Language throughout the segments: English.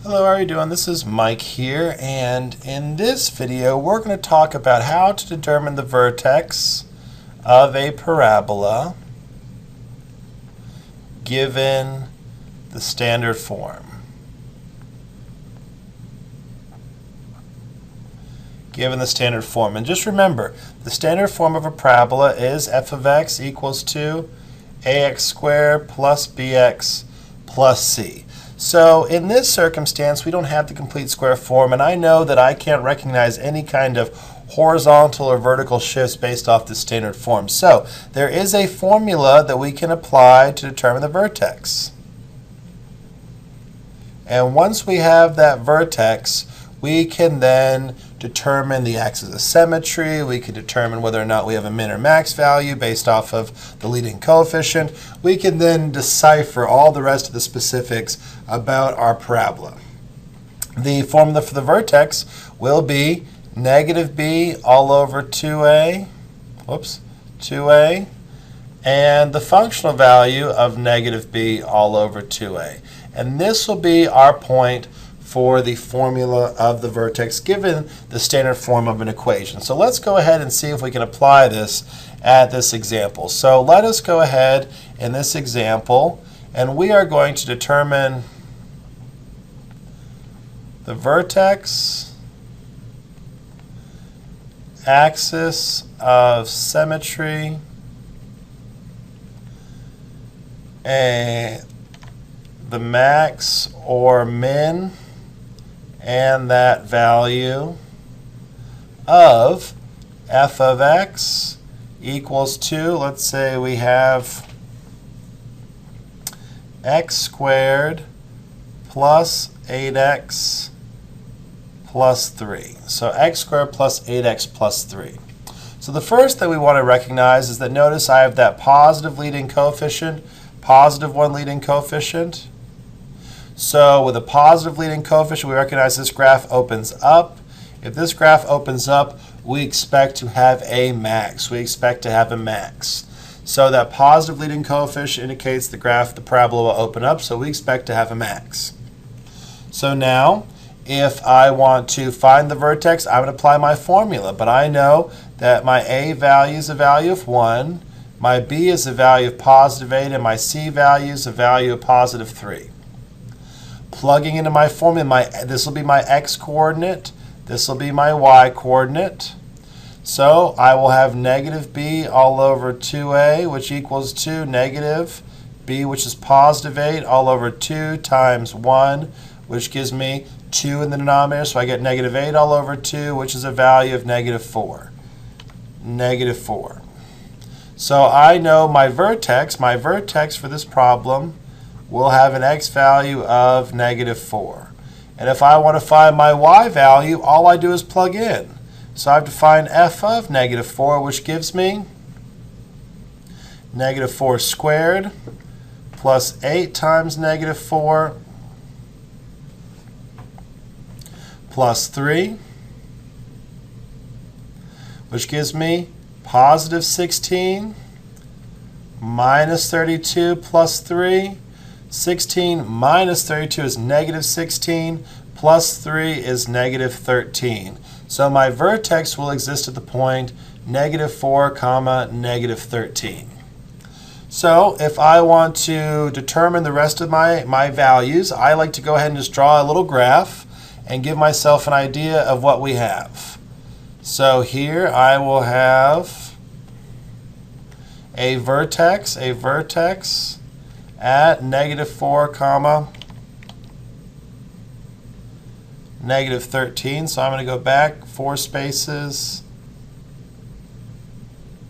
Hello, how are you doing? This is Mike here, and in this video we're going to talk about how to determine the vertex of a parabola given the standard form. Given the standard form. And just remember, the standard form of a parabola is f of x equals to ax squared plus bx plus c. So in this circumstance, we don't have the complete square form, and I know that I can't recognize any kind of horizontal or vertical shifts based off the standard form. So there is a formula that we can apply to determine the vertex. And once we have that vertex, we can then determine the axis of symmetry. We can determine whether or not we have a min or max value based off of the leading coefficient. We can then decipher all the rest of the specifics about our parabola. The formula for the vertex will be negative b all over 2a, 2a, and the functional value of negative b all over 2a. And this will be our point for the formula of the vertex given the standard form of an equation. So let's go ahead and see if we can apply this at this example. So let us go ahead in this example, and we are going to determine the vertex, axis of symmetry, and the max or min, and that value of f of x equals to, let's say we have x squared plus 8x plus 3. So x squared plus 8x plus 3. So the first thing we want to recognize is that notice I have that positive leading coefficient, positive one leading coefficient. So with a positive leading coefficient, we recognize this graph opens up. If this graph opens up, we expect to have a max. We expect to have a max. So that positive leading coefficient indicates the parabola will open up, so we expect to have a max. So now, if I want to find the vertex, I would apply my formula, but I know that my a value is a value of 1, my b is a value of positive 8, and my c value is a value of positive 3. Plugging into my formula, this will be my x coordinate, this will be my y coordinate. So I will have negative b all over 2a, which equals to negative b, which is positive 8, all over 2 times 1, which gives me 2 in the denominator. So I get negative 8 all over 2, which is a value of negative 4. Negative 4. So I know my vertex for this problem will have an x value of negative 4. And if I want to find my y value, all I do is plug in. So I have to find f of negative 4, which gives me negative 4 squared plus 8 times negative 4 plus 3, which gives me positive 16 minus 32 plus 3. 16 minus 32 is negative 16, plus 3 is negative 13. So my vertex will exist at the point negative 4 comma negative 13. So if I want to determine the rest of my values, I like to go ahead and just draw a little graph and give myself an idea of what we have. So here I will have a vertex at negative 4 comma negative 13. So I'm going to go back 4 spaces,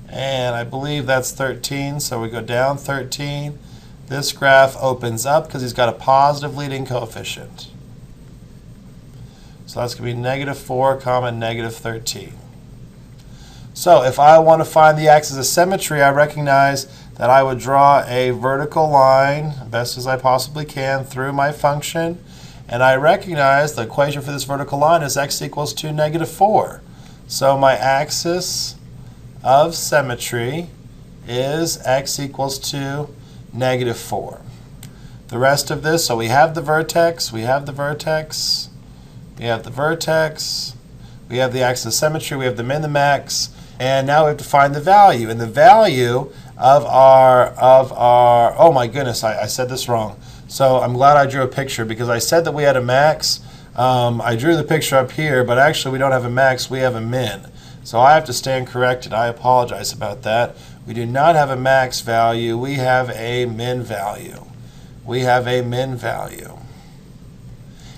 and I believe that's 13, so we go down 13. This graph opens up because he's got a positive leading coefficient. So that's going to be negative 4 comma negative 13. So if I want to find the axis of symmetry, I recognize that I would draw a vertical line, best as I possibly can, through my function. And I recognize the equation for this vertical line is x equals to negative 4. So my axis of symmetry is x equals to negative 4. the rest of this. So we have the vertex, we have the vertex, we have the vertex, we have the axis of symmetry, we have the min, the max, and now we have to find the value. And the value of our oh my goodness, I said this wrong. So I'm glad I drew a picture, because I said that we had a max. I drew the picture up here, but actually we don't have a max, we have a min. So I have to stand corrected. I apologize about that. We do not have a max value, we have a min value. We have a min value.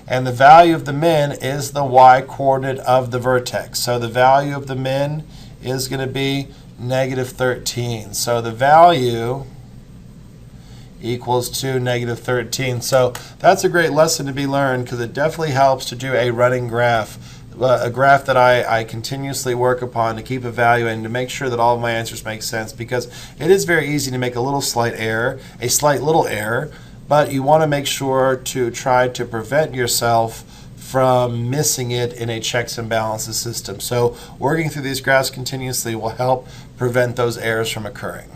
And the value of the min is the y-coordinate of the vertex. So the value of the min is going to be -13. So the value equals to -13. So that's a great lesson to be learned, because it definitely helps to do a running graph, a graph that I continuously work upon to keep evaluating, to make sure that all of my answers make sense, because it is very easy to make a little slight error, a slight little error, but you want to make sure to try to prevent yourself from missing it in a checks and balances system. So working through these graphs continuously will help prevent those errors from occurring.